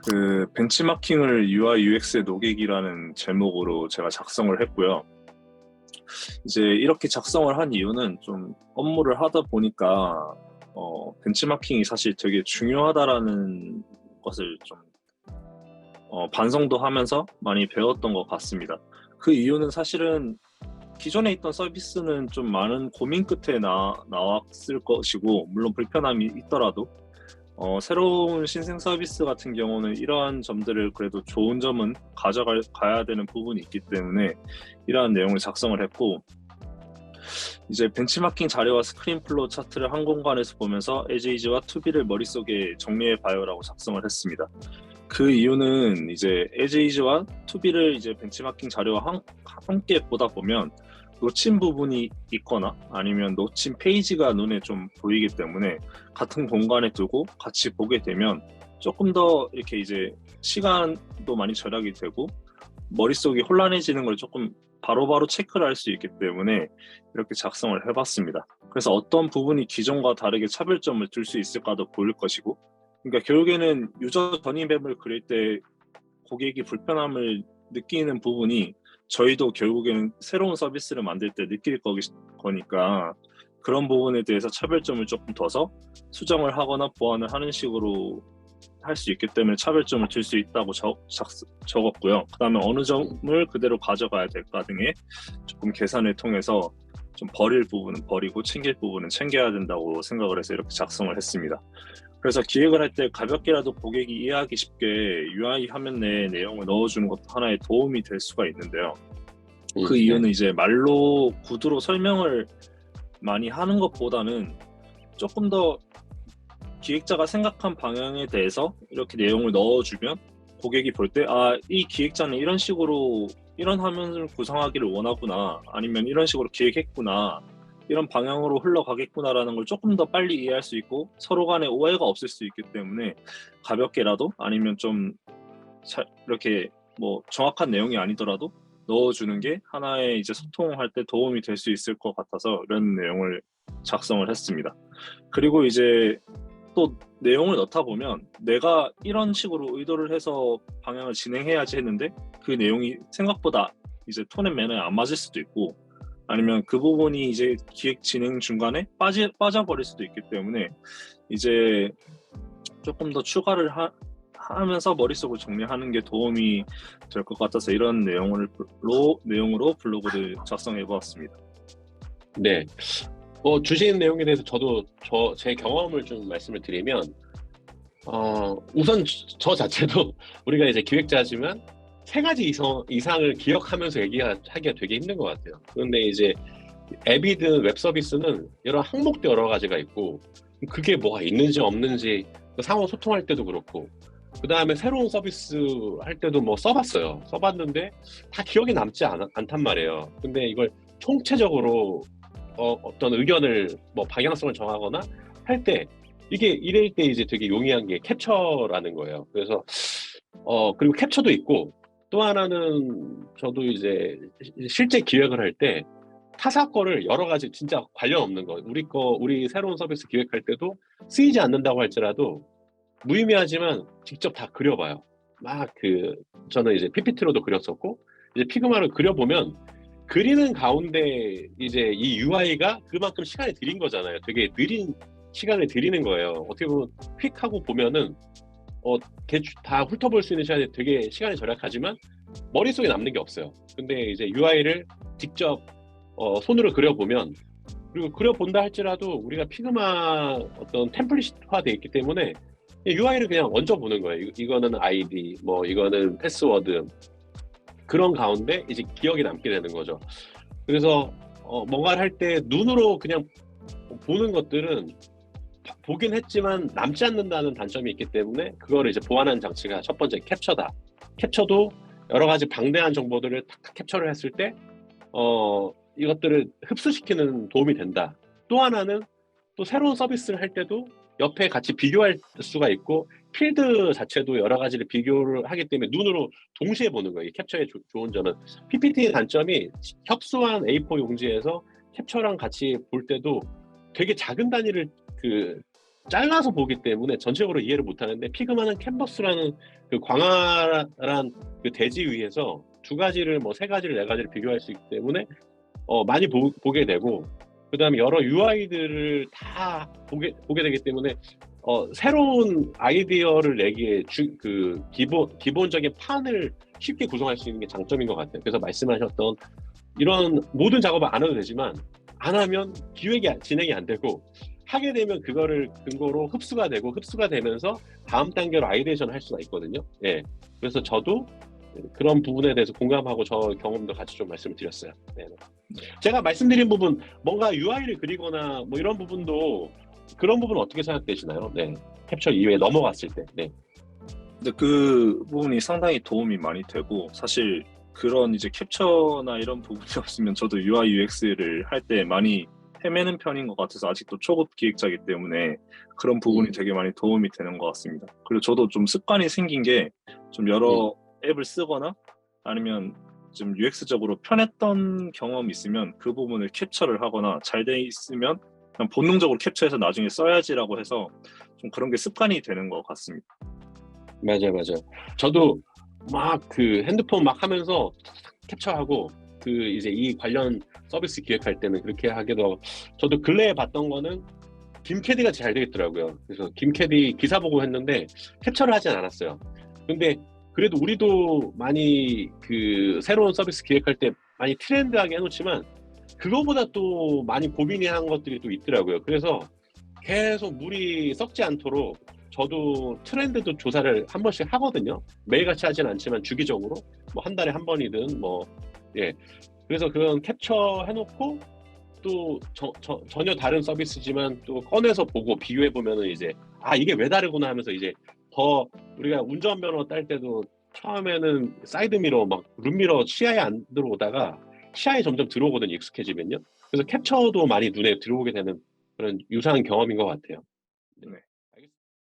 그 벤치마킹을 UI UX의 노객이라는 제목으로 제가 작성을 했고요. 이제 이렇게 작성을 한 이유는 좀 업무를 하다 보니까 벤치마킹이 사실 되게 중요하다라는 것을 좀 반성도 하면서 많이 배웠던 것 같습니다. 그 이유는 사실은 기존에 있던 서비스는 좀 많은 고민 끝에 나왔을 것이고, 물론 불편함이 있더라도 새로운 신생 서비스 같은 경우는 이러한 점들을 그래도 좋은 점은 가야 되는 부분이 있기 때문에 이러한 내용을 작성을 했고, 이제 벤치마킹 자료와 스크린 플로우 차트를 한 공간에서 보면서 에즈이즈와 투비를 머릿속에 정리해 봐요라고 작성을 했습니다. 그 이유는 이제 에즈이즈와 투비를 이제 벤치마킹 자료와 함께 보다 보면 놓친 부분이 있거나 아니면 놓친 페이지가 눈에 좀 보이기 때문에 같은 공간에 두고 같이 보게 되면 조금 더 이렇게 이제 시간도 많이 절약이 되고 머릿속이 혼란해지는 걸 조금 바로바로 체크를 할 수 있기 때문에 이렇게 작성을 해봤습니다. 그래서 어떤 부분이 기존과 다르게 차별점을 둘 수 있을까도 보일 것이고, 그러니까 결국에는 유저 전입앱을 그릴 때 고객이 불편함을 느끼는 부분이 저희도 결국에는 새로운 서비스를 만들 때 느낄 거니까 그런 부분에 대해서 차별점을 조금 둬서 수정을 하거나 보완을 하는 식으로 할 수 있기 때문에 차별점을 줄 수 있다고 적었고요. 그 다음에 어느 점을 그대로 가져가야 될까 등의 조금 계산을 통해서 좀 버릴 부분은 버리고 챙길 부분은 챙겨야 된다고 생각을 해서 이렇게 작성을 했습니다. 그래서 기획을 할 때 가볍게라도 고객이 이해하기 쉽게 UI 화면 내에 내용을 넣어주는 것도 하나의 도움이 될 수가 있는데요. 그 이유는 이제 말로 구두로 설명을 많이 하는 것보다는 조금 더 기획자가 생각한 방향에 대해서 이렇게 내용을 넣어주면 고객이 볼 때, 아, 이 기획자는 이런 식으로 이런 화면을 구성하기를 원하구나, 아니면 이런 식으로 기획했구나, 이런 방향으로 흘러가겠구나라는 걸 조금 더 빨리 이해할 수 있고 서로 간에 오해가 없을 수 있기 때문에 가볍게라도 아니면 좀 이렇게 뭐 정확한 내용이 아니더라도 넣어주는 게 하나의 이제 소통할 때 도움이 될 수 있을 것 같아서 이런 내용을 작성을 했습니다. 그리고 이제 또 내용을 넣다 보면 내가 이런 식으로 의도를 해서 방향을 진행해야지 했는데 그 내용이 생각보다 이제 톤 앤 매너에 안 맞을 수도 있고, 아니면 그 부분이 이제 기획 진행 중간에 빠져버릴 수도 있기 때문에 이제 조금 더 추가를 하면서 머릿속을 정리하는 게 도움이 될 것 같아서 이런 내용으로 블로그를 작성해 보았습니다. 네. 주신 내용에 대해서 저도 제 경험을 좀 말씀을 드리면, 우선 저 자체도 우리가 이제 기획자지만 3가지 이상을 기억하면서 얘기하기가 되게 힘든 것 같아요. 그런데 이제 앱이든 웹 서비스는 여러 항목도 여러 가지가 있고, 그게 뭐가 있는지 없는지 상호 소통할 때도 그렇고, 그 다음에 새로운 서비스 할 때도 뭐 써봤는데 다 기억에 남지 않단 말이에요. 근데 이걸 총체적으로 어떤 의견을 뭐 방향성을 정하거나 할 때 이게 이럴 때 이제 되게 용이한 게 캡처라는 거예요. 그래서 그리고 캡처도 있고, 또 하나는 저도 이제 실제 기획을 할 때 타사 거를 여러 가지 진짜 관련 없는 거, 우리 새로운 서비스 기획할 때도 쓰이지 않는다고 할지라도 무의미하지만 직접 다 그려봐요. 저는 이제 PPT로도 그렸었고, 이제 피그마를 그려보면 그리는 가운데 이제 이 UI가 그만큼 시간을 들인 거잖아요. 되게 느린 시간을 들이는 거예요. 어떻게 보면 휙 하고 보면은 다 훑어볼 수 있는 시간이 되게 시간이 절약하지만 머릿속에 남는 게 없어요. 근데 이제 UI를 직접 손으로 그려보면, 그리고 그려본다 할지라도 우리가 피그마 어떤 템플릿화 돼 있기 때문에 UI를 그냥 얹어보는 거예요. 이거는 아이디, 뭐 이거는 패스워드, 그런 가운데 이제 기억이 남게 되는 거죠. 그래서 뭔가를 할 때 눈으로 그냥 보는 것들은 보긴 했지만 남지 않는다는 단점이 있기 때문에 그거를 이제 보완하는 장치가 첫 번째 캡처다. 캡처도 여러 가지 방대한 정보들을 탁 캡처를 했을 때 이것들을 흡수시키는 도움이 된다. 또 하나는 또 새로운 서비스를 할 때도 옆에 같이 비교할 수가 있고, 필드 자체도 여러 가지를 비교를 하기 때문에 눈으로 동시에 보는 거예요. 캡처의 좋은 점은, PPT의 단점이 협소한 A4 용지에서 캡처랑 같이 볼 때도 되게 작은 단위를 잘라서 보기 때문에 전체적으로 이해를 못하는데 피그마는 캔버스라는 그 광활한 그 대지 위에서 두 가지를 뭐 세 가지를 네 가지를 비교할 수 있기 때문에 많이 보게 되고 그다음에 여러 UI들을 다 보게 되기 때문에 새로운 아이디어를 내기에 그 기본적인 판을 쉽게 구성할 수 있는 게 장점인 것 같아요. 그래서 말씀하셨던 이런 모든 작업을 안 해도 되지만 안 하면 기획이 진행이 안 되고 하게 되면 그거를 근거로 흡수가 되고 흡수가 되면서 다음 단계로 아이데이션을 할 수가 있거든요. 예. 그래서 저도 그런 부분에 대해서 공감하고 저 경험도 같이 좀 말씀을 드렸어요. 네. 제가 말씀드린 부분 뭔가 UI를 그리거나 뭐 이런 부분도 그런 부분 어떻게 생각되시나요? 네. 캡처 이후에 넘어갔을 때. 네. 근데 그 부분이 상당히 도움이 많이 되고 사실 그런 이제 캡처나 이런 부분이 없으면 저도 UI UX를 할 때 많이 헤매는 편인 것 같아서 아직도 초급 기획자이기 때문에 그런 부분이 되게 많이 도움이 되는 것 같습니다. 그리고 저도 좀 습관이 생긴 게 좀 여러 앱을 쓰거나 아니면 좀 UX적으로 편했던 경험이 있으면 그 부분을 캡처를 하거나 잘 돼 있으면 그냥 본능적으로 캡처해서 나중에 써야지라고 해서 좀 그런 게 습관이 되는 것 같습니다. 맞아요. 저도 막 그 핸드폰 막 하면서 캡처하고 그 이제 이 관련 서비스 기획할 때는 그렇게 하기도 하고 저도 근래에 봤던 거는 김캐디가 잘 되겠더라고요. 그래서 김캐디 기사 보고 했는데 캡처를 하진 않았어요. 근데 그래도 우리도 많이 그 새로운 서비스 기획할 때 많이 트렌드하게 해놓지만 그거보다 또 많이 고민이 한 것들이 또 있더라고요. 그래서 계속 물이 썩지 않도록 저도 트렌드도 조사를 한 번씩 하거든요. 매일같이 하진 않지만 주기적으로 뭐 한 달에 한 번이든 뭐 예. 그래서 그건 캡처 해놓고 또 전혀 다른 서비스지만 또 꺼내서 보고 비교해 보면은 이제 이게 왜 다르구나 하면서 이제 더 우리가 운전면허 딸 때도 처음에는 사이드미러 막 룸미러 시야에 안 들어오다가 시야에 점점 들어오거든요. 익숙해지면요. 그래서 캡처도 많이 눈에 들어오게 되는 그런 유사한 경험인 것 같아요. 네.